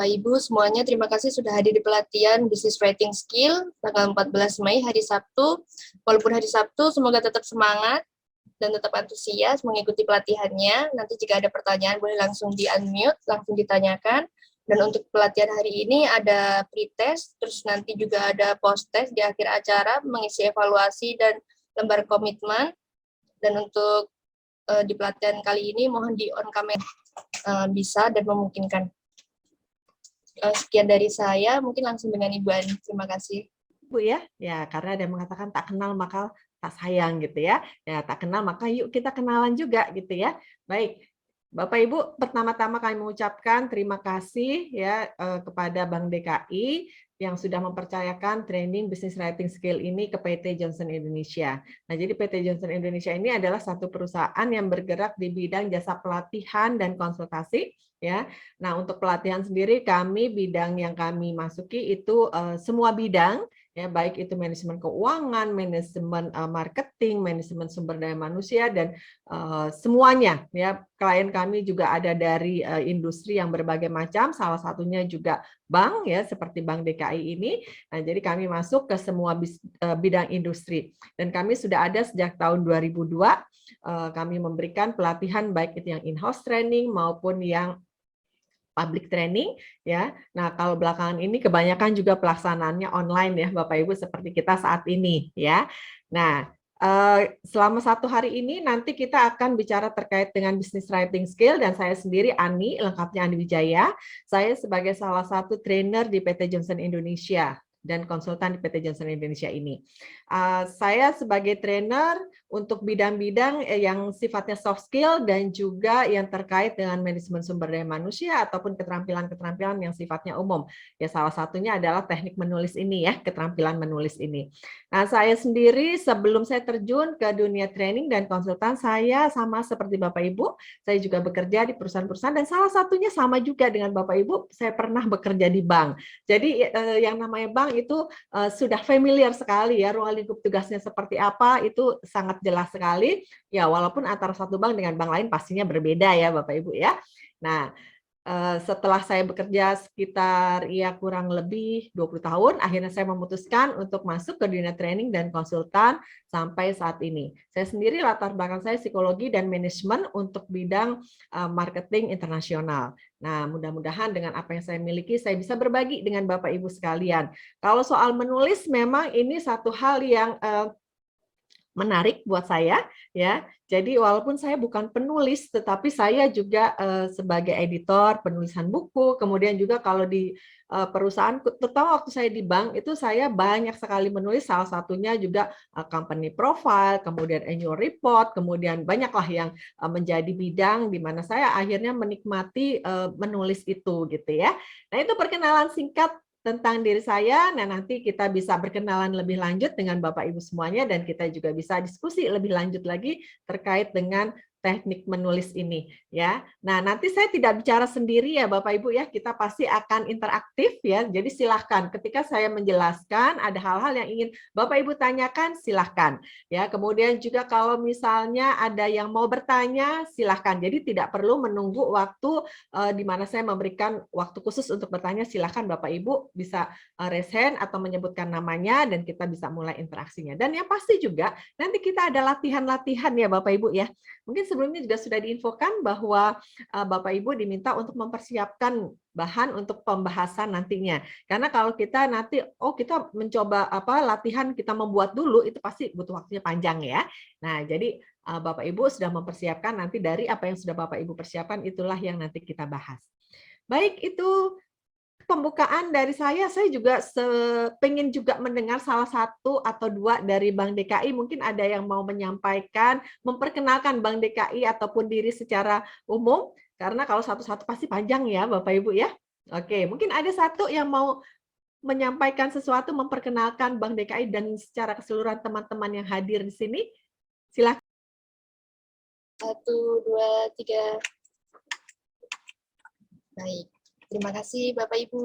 Bapak Ibu semuanya, terima kasih sudah hadir di pelatihan Business Writing Skill tanggal 14 Mei hari Sabtu. Walaupun hari Sabtu, semoga tetap semangat dan tetap antusias mengikuti pelatihannya. Nanti jika ada pertanyaan boleh langsung di-unmute, langsung ditanyakan. Dan untuk pelatihan hari ini ada pre-test, terus nanti juga ada post-test di akhir acara mengisi evaluasi dan lembar komitmen. Dan untuk di pelatihan kali ini mohon di-on kamera bisa dan memungkinkan. Sekian dari saya, mungkin langsung dengan Ibu Ani. Terima kasih. Bu ya, karena ada yang mengatakan tak kenal maka tak sayang gitu ya. Ya tak kenal maka yuk kita kenalan juga gitu ya. Baik, Bapak Ibu, pertama-tama kami mengucapkan terima kasih ya kepada Bank DKI yang sudah mempercayakan training Business Writing Skill ini ke PT Johnson Indonesia. Nah, jadi PT Johnson Indonesia ini adalah satu perusahaan yang bergerak di bidang jasa pelatihan dan konsultasi ya. Nah, untuk pelatihan sendiri kami bidang yang kami masuki itu semua bidang ya, baik itu manajemen keuangan, manajemen marketing, manajemen sumber daya manusia dan semuanya ya. Klien kami juga ada dari industri yang berbagai macam, salah satunya juga bank ya seperti Bank DKI ini. Nah, jadi kami masuk ke semua bidang industri dan kami sudah ada sejak tahun 2002. Kami memberikan pelatihan baik itu yang in-house training maupun yang public training ya. Nah, kalau belakangan ini kebanyakan juga pelaksanaannya online ya Bapak Ibu seperti kita saat ini ya. Nah, selama 1 hari ini nanti kita akan bicara terkait dengan business writing skill dan saya sendiri Ani, lengkapnya Ani Wijaya. Saya sebagai salah satu trainer di PT Johnson Indonesia dan konsultan di PT Johnson Indonesia ini. Saya sebagai trainer untuk bidang-bidang yang sifatnya soft skill dan juga yang terkait dengan manajemen sumber daya manusia ataupun keterampilan-keterampilan yang sifatnya umum. Ya salah satunya adalah teknik menulis ini ya, keterampilan menulis ini. Nah, saya sendiri sebelum saya terjun ke dunia training dan konsultan, saya sama seperti Bapak Ibu, saya juga bekerja di perusahaan-perusahaan dan salah satunya sama juga dengan Bapak Ibu, saya pernah bekerja di bank. Jadi yang namanya bank itu sudah familiar sekali ya, ruang lingkup tugasnya seperti apa itu sangat jelas sekali. Ya, walaupun antara satu bank dengan bank lain pastinya berbeda ya Bapak Ibu ya. Nah, setelah saya bekerja sekitar ya kurang lebih 20 tahun, akhirnya saya memutuskan untuk masuk ke dunia training dan konsultan sampai saat ini. Saya sendiri latar belakang saya psikologi dan manajemen untuk bidang marketing internasional. Nah, mudah-mudahan dengan apa yang saya miliki, saya bisa berbagi dengan Bapak Ibu sekalian. Kalau soal menulis, memang ini satu hal yang menarik buat saya ya. Jadi walaupun saya bukan penulis tetapi saya juga sebagai editor penulisan buku, kemudian juga kalau di perusahaan terutama waktu saya di bank itu saya banyak sekali menulis, salah satunya juga company profile, kemudian annual report, kemudian banyaklah yang menjadi bidang di mana saya akhirnya menikmati menulis itu gitu ya. Nah, itu perkenalan singkat tentang diri saya. Nah, nanti kita bisa berkenalan lebih lanjut dengan Bapak Ibu semuanya dan kita juga bisa diskusi lebih lanjut lagi terkait dengan teknik menulis ini ya. Nah, nanti saya tidak bicara sendiri ya Bapak Ibu ya, kita pasti akan interaktif ya. Jadi silahkan ketika saya menjelaskan ada hal-hal yang ingin Bapak Ibu tanyakan silahkan ya. Kemudian juga kalau misalnya ada yang mau bertanya silahkan. Jadi tidak perlu menunggu waktu di mana saya memberikan waktu khusus untuk bertanya, silahkan Bapak Ibu bisa raise hand atau menyebutkan namanya dan kita bisa mulai interaksinya. Dan yang pasti juga nanti kita ada latihan-latihan ya Bapak Ibu ya. Mungkin sebelumnya juga sudah diinfokan bahwa Bapak Ibu diminta untuk mempersiapkan bahan untuk pembahasan nantinya. Karena kalau kita nanti kita mencoba latihan kita membuat dulu itu pasti butuh waktunya panjang ya. Nah, jadi Bapak Ibu sudah mempersiapkan nanti dari apa yang sudah Bapak Ibu persiapkan itulah yang nanti kita bahas. Baik, itu pembukaan dari saya juga pengen juga mendengar salah satu atau dua dari Bank DKI. Mungkin ada yang mau menyampaikan, memperkenalkan Bank DKI ataupun diri secara umum. Karena kalau satu-satu pasti panjang ya Bapak Ibu ya. Oke, mungkin ada satu yang mau menyampaikan sesuatu, memperkenalkan Bank DKI dan secara keseluruhan teman-teman yang hadir di sini. Silakan. 1, 2, 3. Baik. Terima kasih Bapak Ibu.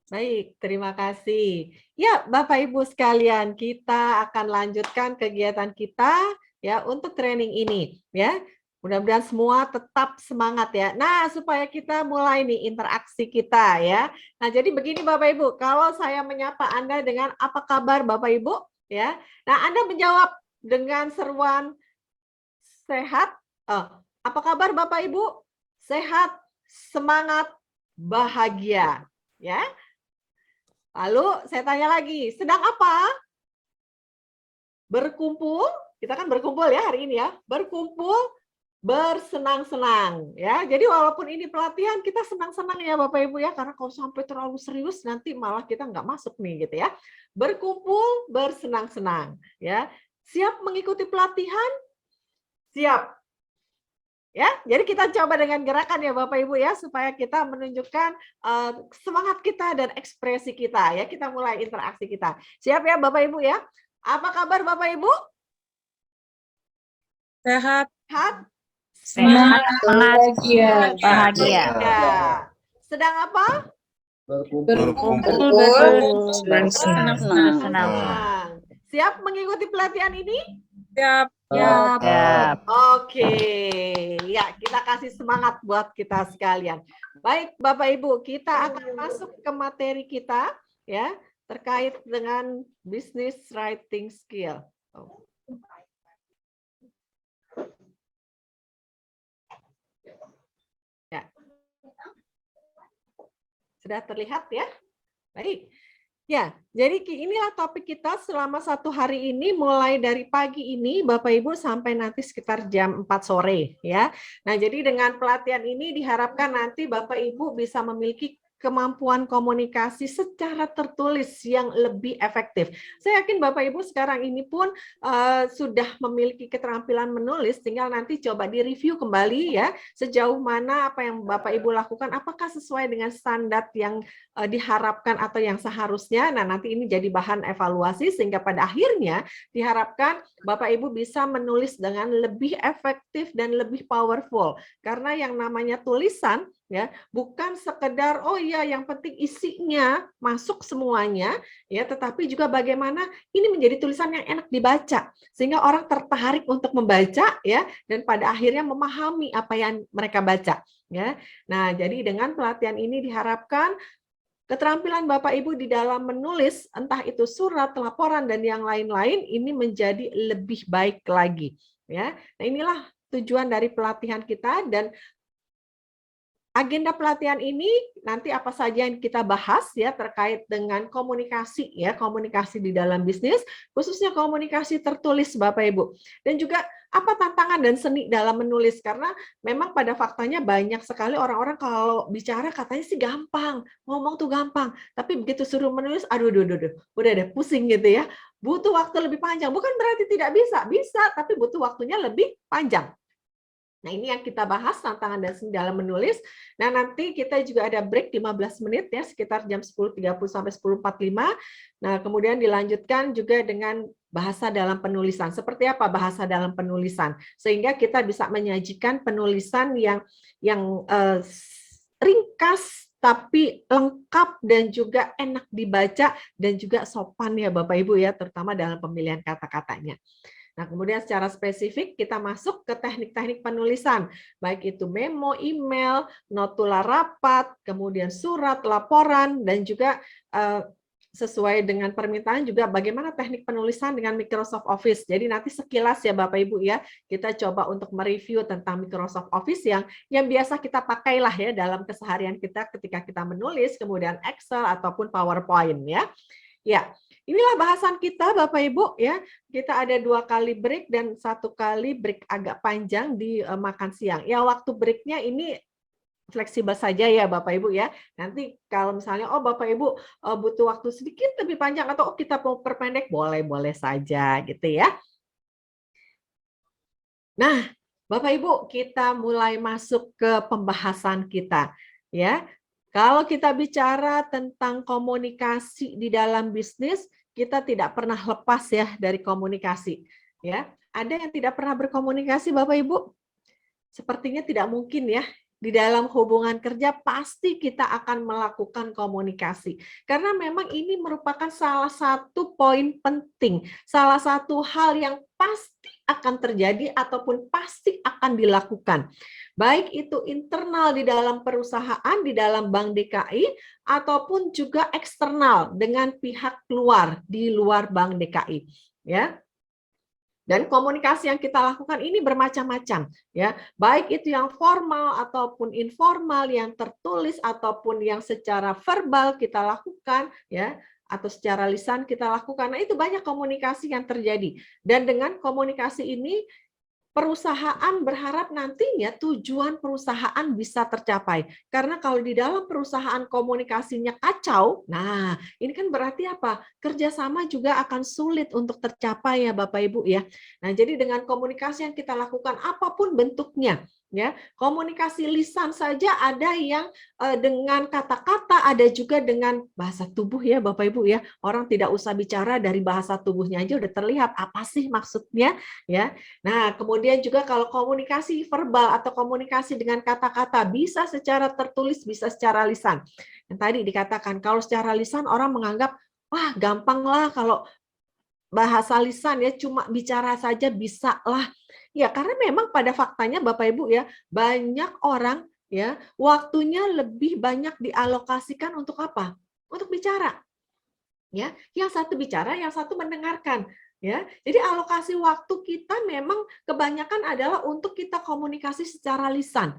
Baik, terima kasih. Ya, Bapak Ibu sekalian, kita akan lanjutkan kegiatan kita ya untuk training ini ya. Mudah-mudahan semua tetap semangat ya. Nah, supaya kita mulai nih interaksi kita ya. Nah, jadi begini Bapak Ibu, kalau saya menyapa Anda dengan apa kabar Bapak Ibu ya. Nah, Anda menjawab dengan seruan sehat. Apa kabar Bapak Ibu? Sehat, semangat, bahagia ya. Lalu saya tanya lagi, sedang apa? Berkumpul, kita kan berkumpul ya hari ini ya. Berkumpul, bersenang-senang ya. Jadi walaupun ini pelatihan kita senang-senang ya Bapak Ibu ya, karena kalau sampai terlalu serius nanti malah kita nggak masuk nih gitu ya. Berkumpul, bersenang-senang ya. Siap mengikuti pelatihan? Siap. Ya, jadi kita coba dengan gerakan ya Bapak Ibu ya, supaya kita menunjukkan semangat kita dan ekspresi kita ya. Kita mulai interaksi kita. Siap ya Bapak Ibu ya? Apa kabar Bapak Ibu? Sehat. Sehat? Semangat. Bahagia. Bahagia. Ya. Sedang apa? Berkumpul. Senang-senang. Siap mengikuti pelatihan ini? Siap. Ya. Oke. Ya, kita kasih semangat buat kita sekalian. Baik, Bapak Ibu, kita akan masuk ke materi kita ya, terkait dengan business writing skill. Ya. Sudah terlihat ya? Baik. Ya, jadi inilah topik kita selama 1 hari ini, mulai dari pagi ini Bapak Ibu sampai nanti sekitar jam 4 sore ya. Nah, jadi dengan pelatihan ini diharapkan nanti Bapak Ibu bisa memiliki kemampuan komunikasi secara tertulis yang lebih efektif. Saya yakin Bapak Ibu sekarang ini pun sudah memiliki keterampilan menulis, tinggal nanti coba direview kembali ya, sejauh mana apa yang Bapak Ibu lakukan, apakah sesuai dengan standar yang diharapkan atau yang seharusnya. Nah, nanti ini jadi bahan evaluasi sehingga pada akhirnya diharapkan Bapak Ibu bisa menulis dengan lebih efektif dan lebih powerful. Karena yang namanya tulisan ya bukan sekedar oh iya yang penting isinya masuk semuanya ya, tetapi juga bagaimana ini menjadi tulisan yang enak dibaca sehingga orang tertarik untuk membaca ya, dan pada akhirnya memahami apa yang mereka baca ya. Nah, jadi dengan pelatihan ini diharapkan keterampilan Bapak Ibu di dalam menulis, entah itu surat, laporan, dan yang lain-lain, ini menjadi lebih baik lagi ya. Nah, inilah tujuan dari pelatihan kita, dan agenda pelatihan ini nanti apa saja yang kita bahas ya terkait dengan komunikasi ya, komunikasi di dalam bisnis, khususnya komunikasi tertulis Bapak Ibu. Dan juga apa tantangan dan seni dalam menulis, karena memang pada faktanya banyak sekali orang-orang kalau bicara katanya sih gampang, ngomong tuh gampang, tapi begitu suruh menulis aduh udah deh pusing gitu ya. Butuh waktu lebih panjang. Bukan berarti tidak bisa, bisa, tapi butuh waktunya lebih panjang. Nah, ini yang kita bahas, tantangan dan seni dalam menulis. Nah, nanti kita juga ada break 15 menit ya, sekitar jam 10.30 sampai 10.45. Nah, kemudian dilanjutkan juga dengan bahasa dalam penulisan. Seperti apa bahasa dalam penulisan? Sehingga kita bisa menyajikan penulisan yang ringkas tapi lengkap dan juga enak dibaca dan juga sopan ya Bapak Ibu ya, terutama dalam pemilihan kata-katanya. Nah, kemudian secara spesifik kita masuk ke teknik-teknik penulisan, baik itu memo, email, notula rapat, kemudian surat, laporan, dan juga sesuai dengan permintaan juga bagaimana teknik penulisan dengan Microsoft Office. Jadi nanti sekilas ya Bapak Ibu ya, kita coba untuk mereview tentang Microsoft Office yang biasa kita pakailah ya dalam keseharian kita ketika kita menulis, kemudian Excel ataupun PowerPoint ya. Ya, inilah bahasan kita Bapak Ibu ya. Kita ada 2 kali break dan 1 kali break agak panjang di makan siang. Ya, waktu breaknya ini fleksibel saja ya Bapak Ibu ya. Nanti kalau misalnya oh Bapak Ibu butuh waktu sedikit lebih panjang atau kita mau perpendek, boleh saja gitu ya. Nah, Bapak Ibu, kita mulai masuk ke pembahasan kita ya. Kalau kita bicara tentang komunikasi di dalam bisnis, kita tidak pernah lepas ya dari komunikasi. Ya, ada yang tidak pernah berkomunikasi, Bapak Ibu? Sepertinya tidak mungkin ya. Di dalam hubungan kerja pasti kita akan melakukan komunikasi. Karena memang ini merupakan salah satu poin penting, salah satu hal yang pasti akan terjadi ataupun pasti akan dilakukan. Baik itu internal di dalam perusahaan, di dalam Bank DKI, ataupun juga eksternal dengan pihak luar di luar Bank DKI. Ya. Dan komunikasi yang kita lakukan ini bermacam-macam, ya. Baik itu yang formal ataupun informal, yang tertulis ataupun yang secara verbal kita lakukan, ya, atau secara lisan kita lakukan. Nah, itu banyak komunikasi yang terjadi. Dan dengan komunikasi ini perusahaan berharap nantinya tujuan perusahaan bisa tercapai. Karena kalau di dalam perusahaan komunikasinya kacau, nah ini kan berarti apa? Kerjasama juga akan sulit untuk tercapai ya Bapak Ibu ya. Nah jadi dengan komunikasi yang kita lakukan apapun bentuknya, ya komunikasi lisan saja ada yang dengan kata-kata, ada juga dengan bahasa tubuh ya Bapak Ibu ya. Orang tidak usah bicara, dari bahasa tubuhnya aja udah terlihat apa sih maksudnya ya. Nah, kemudian juga kalau komunikasi verbal atau komunikasi dengan kata-kata bisa secara tertulis, bisa secara lisan. Yang tadi dikatakan kalau secara lisan orang menganggap wah gampang lah kalau bahasa lisan ya cuma bicara saja bisa lah. Ya, karena memang pada faktanya Bapak Ibu ya, banyak orang ya waktunya lebih banyak dialokasikan untuk apa? Untuk bicara. Ya, yang satu bicara, yang satu mendengarkan. Ya, jadi alokasi waktu kita memang kebanyakan adalah untuk kita komunikasi secara lisan.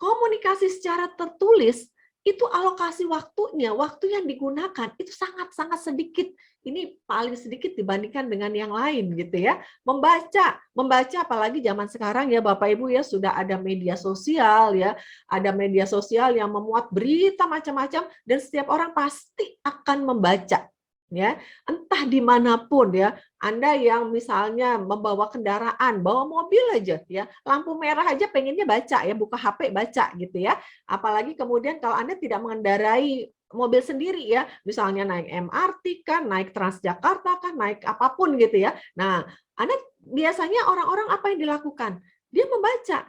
Komunikasi secara tertulis itu alokasi waktunya, waktu yang digunakan itu sangat-sangat sedikit. Ini paling sedikit dibandingkan dengan yang lain gitu ya. Membaca apalagi zaman sekarang ya Bapak Ibu ya sudah ada media sosial ya, ada media sosial yang memuat berita macam-macam dan setiap orang pasti akan membaca. Ya, entah dimanapun ya, Anda yang misalnya membawa kendaraan, bawa mobil aja ya, lampu merah aja pengennya baca ya, buka HP baca gitu ya. Apalagi kemudian kalau Anda tidak mengendarai mobil sendiri ya, misalnya naik MRT kan, naik Transjakarta kan, naik apapun gitu ya. Nah, Anda biasanya orang-orang apa yang dilakukan? Dia membaca,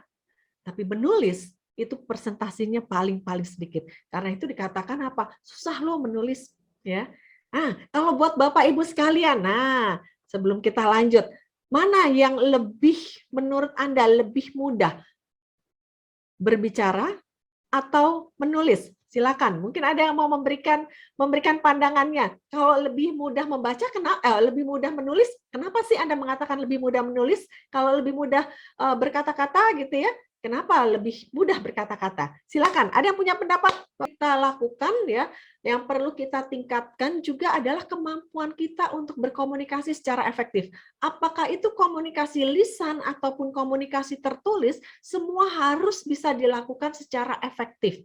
tapi menulis itu persentasinya paling sedikit. Karena itu dikatakan apa? Susah loh menulis ya. Nah, kalau buat Bapak Ibu sekalian, nah sebelum kita lanjut, mana yang lebih menurut Anda lebih mudah? Berbicara atau menulis? Silakan. Mungkin ada yang mau memberikan pandangannya. Kalau lebih mudah membaca, lebih mudah menulis, kenapa sih Anda mengatakan lebih mudah menulis? Kalau lebih mudah berkata-kata gitu ya, kenapa lebih mudah berkata-kata? Silakan. Ada yang punya pendapat? Kita lakukan ya. Yang perlu kita tingkatkan juga adalah kemampuan kita untuk berkomunikasi secara efektif. Apakah itu komunikasi lisan ataupun komunikasi tertulis, semua harus bisa dilakukan secara efektif.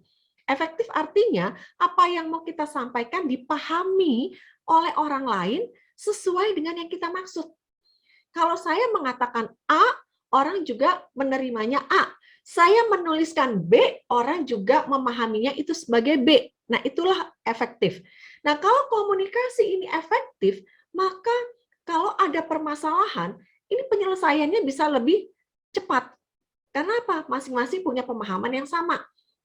Efektif artinya apa yang mau kita sampaikan dipahami oleh orang lain sesuai dengan yang kita maksud. Kalau saya mengatakan A, orang juga menerimanya A. Saya menuliskan B, orang juga memahaminya itu sebagai B. Nah, itulah efektif. Nah, kalau komunikasi ini efektif, maka kalau ada permasalahan, ini penyelesaiannya bisa lebih cepat. Karena apa? Masing-masing punya pemahaman yang sama.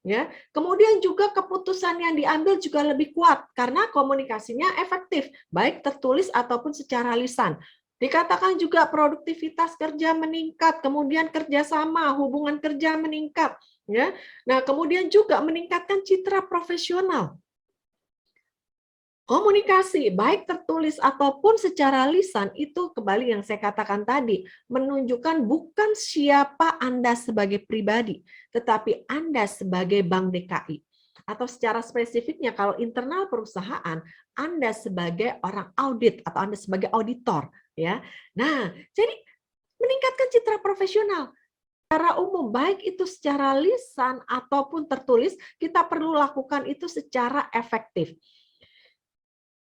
Ya, kemudian juga keputusan yang diambil juga lebih kuat karena komunikasinya efektif, baik tertulis ataupun secara lisan. Dikatakan juga produktivitas kerja meningkat, kemudian kerjasama, hubungan kerja meningkat. Ya, nah kemudian juga meningkatkan citra profesional. Komunikasi, baik tertulis ataupun secara lisan, itu kembali yang saya katakan tadi, menunjukkan bukan siapa Anda sebagai pribadi, tetapi Anda sebagai Bank DKI. Atau secara spesifiknya, kalau internal perusahaan, Anda sebagai orang audit atau Anda sebagai auditor. Ya. Nah, jadi meningkatkan citra profesional. Secara umum, baik itu secara lisan ataupun tertulis, kita perlu lakukan itu secara efektif.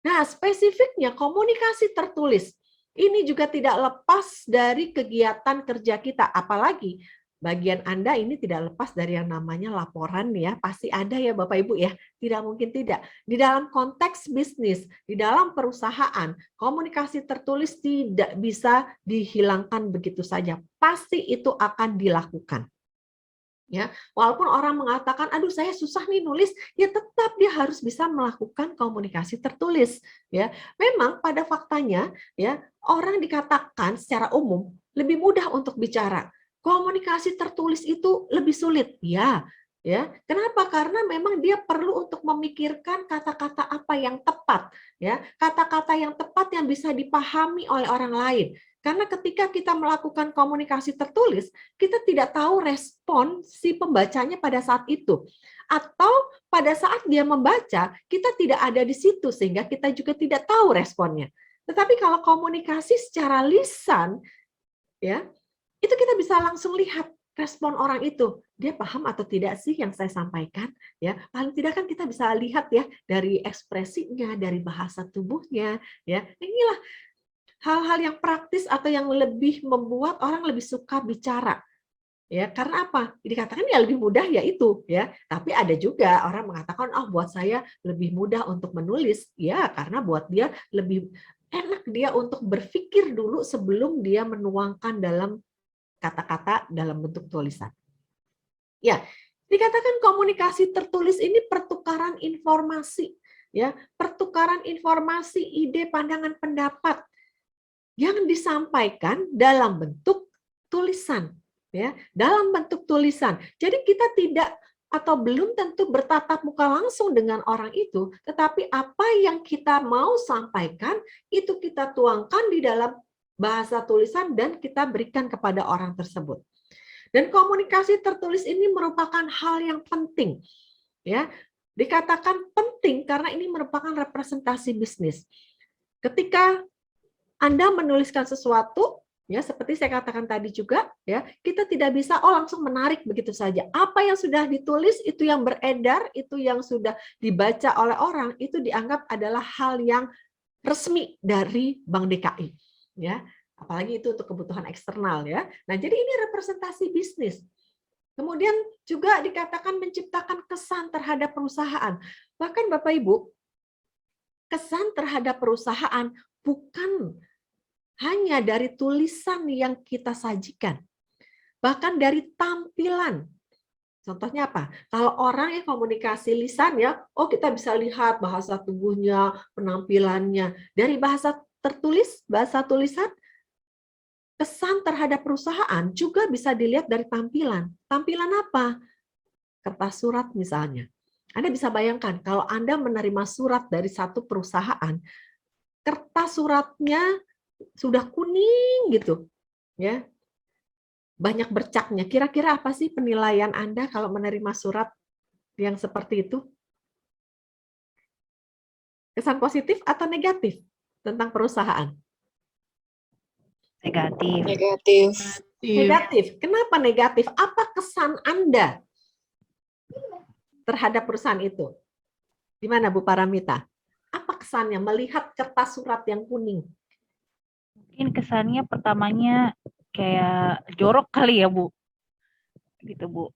Nah, spesifiknya komunikasi tertulis. Ini juga tidak lepas dari kegiatan kerja kita. Apalagi bagian Anda ini tidak lepas dari yang namanya laporan ya. Pasti ada ya Bapak Ibu ya. Tidak mungkin tidak. Di dalam konteks bisnis, di dalam perusahaan, komunikasi tertulis tidak bisa dihilangkan begitu saja. Pasti itu akan dilakukan. Ya, walaupun orang mengatakan, aduh saya susah nih nulis, ya tetap dia harus bisa melakukan komunikasi tertulis. Ya, memang pada faktanya, ya orang dikatakan secara umum lebih mudah untuk bicara. Komunikasi tertulis itu lebih sulit, ya. Ya, kenapa? Karena memang dia perlu untuk memikirkan kata-kata apa yang tepat, ya, kata-kata yang tepat yang bisa dipahami oleh orang lain. Karena ketika kita melakukan komunikasi tertulis, kita tidak tahu respon si pembacanya pada saat itu. Atau pada saat dia membaca, kita tidak ada di situ sehingga kita juga tidak tahu responnya. Tetapi kalau komunikasi secara lisan, ya, itu kita bisa langsung lihat respon orang itu. Dia paham atau tidak sih yang saya sampaikan? Ya, paling tidak kan kita bisa lihat ya dari ekspresinya, dari bahasa tubuhnya, ya. Inilah hal-hal yang praktis atau yang lebih membuat orang lebih suka bicara. Ya, karena apa? Dikatakan ya lebih mudah ya itu, ya. Tapi ada juga orang mengatakan, "Oh, buat saya lebih mudah untuk menulis." Ya, karena buat dia lebih enak dia untuk berpikir dulu sebelum dia menuangkan dalam kata-kata dalam bentuk tulisan. Ya, dikatakan komunikasi tertulis ini pertukaran informasi, ya, pertukaran informasi, ide, pandangan, pendapat yang disampaikan dalam bentuk tulisan, ya, dalam bentuk tulisan. Jadi kita tidak atau belum tentu bertatap muka langsung dengan orang itu, tetapi apa yang kita mau sampaikan itu kita tuangkan di dalam bahasa tulisan dan kita berikan kepada orang tersebut. Dan komunikasi tertulis ini merupakan hal yang penting, ya. Dikatakan penting karena ini merupakan representasi bisnis. Ketika Anda menuliskan sesuatu, ya seperti saya katakan tadi juga, ya kita tidak bisa langsung menarik begitu saja. Apa yang sudah ditulis itu yang beredar, itu yang sudah dibaca oleh orang, itu dianggap adalah hal yang resmi dari Bank DKI, ya. Apalagi itu untuk kebutuhan eksternal, ya. Nah, jadi ini representasi bisnis. Kemudian juga dikatakan menciptakan kesan terhadap perusahaan. Bahkan Bapak Ibu, kesan terhadap perusahaan bukan hanya dari tulisan yang kita sajikan, bahkan dari tampilan. Contohnya apa? Kalau orang yang komunikasi lisan ya, oh kita bisa lihat bahasa tubuhnya, penampilannya. Dari bahasa tertulis, bahasa tulisan, kesan terhadap perusahaan juga bisa dilihat dari tampilan. Tampilan apa? Kertas surat misalnya. Anda bisa bayangkan kalau Anda menerima surat dari satu perusahaan, kertas suratnya sudah kuning gitu, ya, banyak bercaknya. Kira-kira apa sih penilaian Anda kalau menerima surat yang seperti itu? Kesan positif atau negatif tentang perusahaan? Negatif. Negatif. Negatif. Kenapa negatif? Apa kesan Anda terhadap perusahaan itu? Gimana Bu Paramita? Apa kesannya melihat kertas surat yang kuning? Mungkin kesannya pertamanya kayak jorok kali ya, Bu. Gitu, Bu.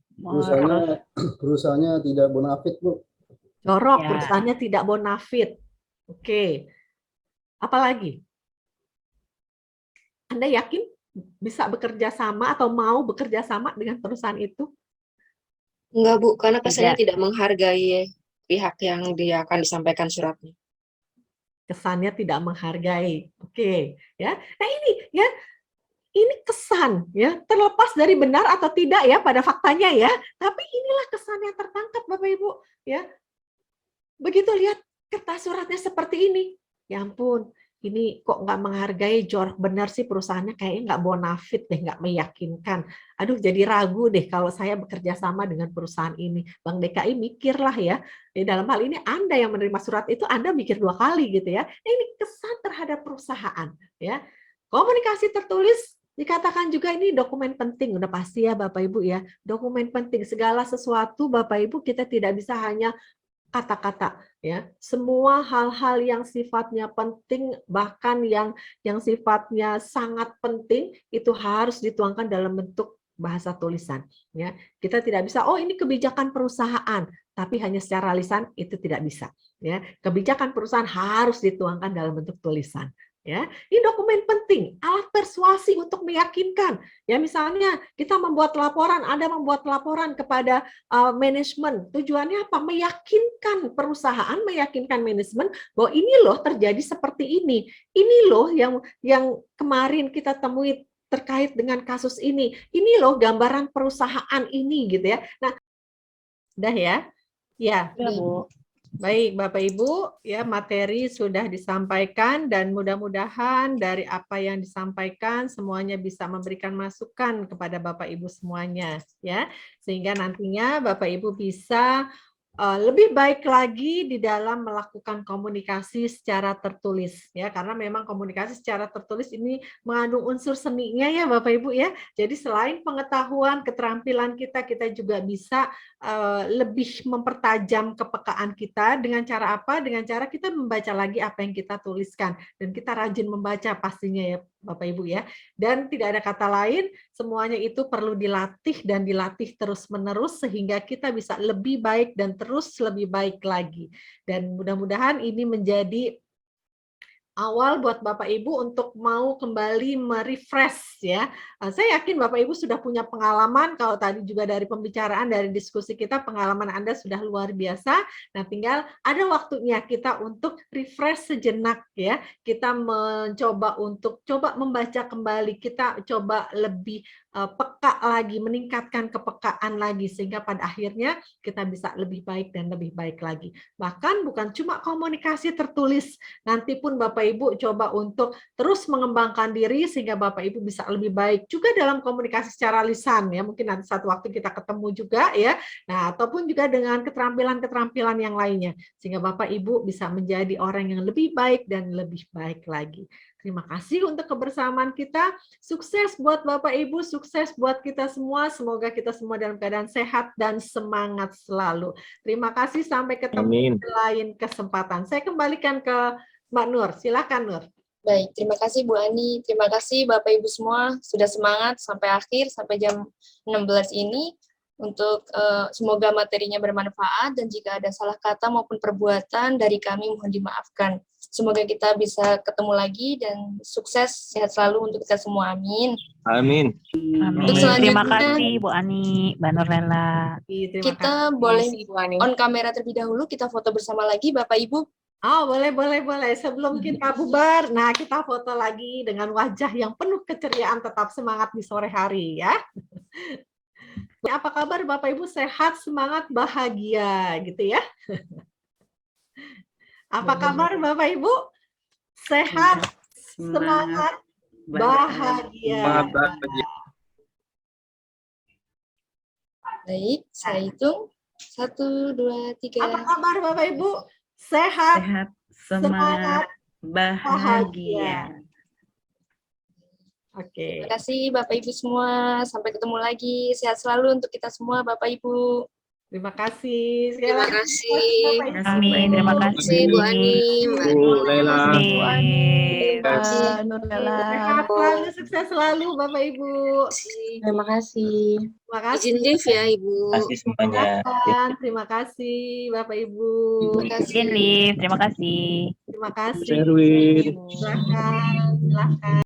Perusahaannya tidak bonafit, Bu. Jorok, Ya. perusahaannya tidak bonafit. Oke. Apalagi? Anda yakin bisa bekerja sama atau mau bekerja sama dengan perusahaan itu? Enggak, Bu, karena kesannya Tidak. tidak menghargai pihak yang dia akan disampaikan suratnya. Kesannya tidak menghargai. Oke, ya. Nah, ini ya, ini kesan ya, terlepas dari benar atau tidak ya pada faktanya ya, tapi inilah kesan yang tertangkap Bapak Ibu ya. Begitu lihat kertas suratnya seperti ini, ya ampun, ini kok nggak menghargai, jorok benar sih perusahaannya, kayaknya nggak bonafit deh, nggak meyakinkan. Aduh, jadi ragu deh kalau saya bekerja sama dengan perusahaan ini. Bank DKI mikirlah ya, dalam hal ini Anda yang menerima surat itu, Anda mikir 2 kali gitu ya. Nah, ini kesan terhadap perusahaan ya. Komunikasi tertulis dikatakan juga ini dokumen penting, udah pasti ya Bapak Ibu ya. Dokumen penting, segala sesuatu Bapak Ibu kita tidak bisa hanya kata-kata ya, semua hal-hal yang sifatnya penting bahkan yang sifatnya sangat penting itu harus dituangkan dalam bentuk bahasa tulisan ya. Kita tidak bisa oh ini kebijakan perusahaan tapi hanya secara lisan itu tidak bisa ya. Kebijakan perusahaan harus dituangkan dalam bentuk tulisan. Ya, ini dokumen penting, alat persuasi untuk meyakinkan. Ya, misalnya kita membuat laporan, Anda membuat laporan kepada manajemen. Tujuannya apa? Meyakinkan perusahaan, meyakinkan manajemen bahwa ini loh terjadi seperti ini. Ini loh yang kemarin kita temui terkait dengan kasus ini. Ini loh gambaran perusahaan ini gitu ya. Nah, udah ya. Ya. Ya, Bu. Baik, Bapak Ibu, ya materi sudah disampaikan dan mudah-mudahan dari apa yang disampaikan semuanya bisa memberikan masukan kepada Bapak Ibu semuanya, ya. Sehingga nantinya Bapak Ibu bisa lebih baik lagi di dalam melakukan komunikasi secara tertulis, ya, karena memang komunikasi secara tertulis ini mengandung unsur seninya ya Bapak Ibu ya. Jadi selain pengetahuan, keterampilan kita juga bisa lebih mempertajam kepekaan kita dengan cara apa? Dengan cara kita membaca lagi apa yang kita tuliskan dan kita rajin membaca pastinya ya Bapak Ibu ya. Dan tidak ada kata lain, semuanya itu perlu dilatih dan dilatih terus-menerus sehingga kita bisa lebih baik dan terus lebih baik lagi. Dan mudah-mudahan ini menjadi awal buat Bapak Ibu untuk mau kembali merefresh ya. Saya yakin Bapak Ibu sudah punya pengalaman, kalau tadi juga dari pembicaraan, dari diskusi kita, pengalaman Anda sudah luar biasa. Nah, tinggal ada waktunya kita untuk refresh sejenak ya. Kita mencoba untuk membaca kembali, kita coba lebih peka lagi, meningkatkan kepekaan lagi sehingga pada akhirnya kita bisa lebih baik dan lebih baik lagi. Bahkan bukan cuma komunikasi tertulis, nanti pun Bapak Ibu coba untuk terus mengembangkan diri sehingga Bapak Ibu bisa lebih baik juga dalam komunikasi secara lisan ya. Mungkin nanti satu waktu kita ketemu juga ya. Nah, ataupun juga dengan keterampilan-keterampilan yang lainnya sehingga Bapak Ibu bisa menjadi orang yang lebih baik dan lebih baik lagi. Terima kasih untuk kebersamaan kita. Sukses buat Bapak Ibu, sukses buat kita semua. Semoga kita semua dalam keadaan sehat dan semangat selalu. Terima kasih, sampai ketemu di lain kesempatan. Saya kembalikan ke Mbak Nur. Silakan Nur. Baik, terima kasih Bu Ani. Terima kasih Bapak Ibu semua sudah semangat sampai akhir, sampai jam 16 ini. Untuk semoga materinya bermanfaat dan jika ada salah kata maupun perbuatan dari kami mohon dimaafkan. Semoga kita bisa ketemu lagi dan sukses, sehat selalu untuk kita semua. Amin. Amin. Amin. Terima kasih Bu Ani, Mbak Nurlela. Kita boleh on kamera terlebih dahulu, kita foto bersama lagi Bapak Ibu. Oh, boleh. Sebelum kita bubar, nah kita foto lagi dengan wajah yang penuh keceriaan, tetap semangat di sore hari ya. Apa kabar Bapak Ibu, sehat, semangat, bahagia gitu ya. Apa kabar Bapak Ibu? Sehat, semangat, bahagia. Baik, saya hitung. 1, 2, 3. Apa kabar Bapak Ibu? Sehat, semangat, bahagia. Oke. Terima kasih Bapak Ibu semua. Sampai ketemu lagi. Sehat selalu untuk kita semua Bapak Ibu. Terima kasih. Terima kasih. Amin. Terima kasih Bu Ani, Mbak Bu Lela. Bu Ani, Terima Nurlela. Sehat selalu, sukses selalu Bapak Ibu. Terima kasih. Terima kasih. Izin live ya Ibu. Terima kasih semuanya. Terima kasih Bapak Ibu. Terima kasih. Izin live. Terima kasih. Terima kasih. Erwin. Silakan.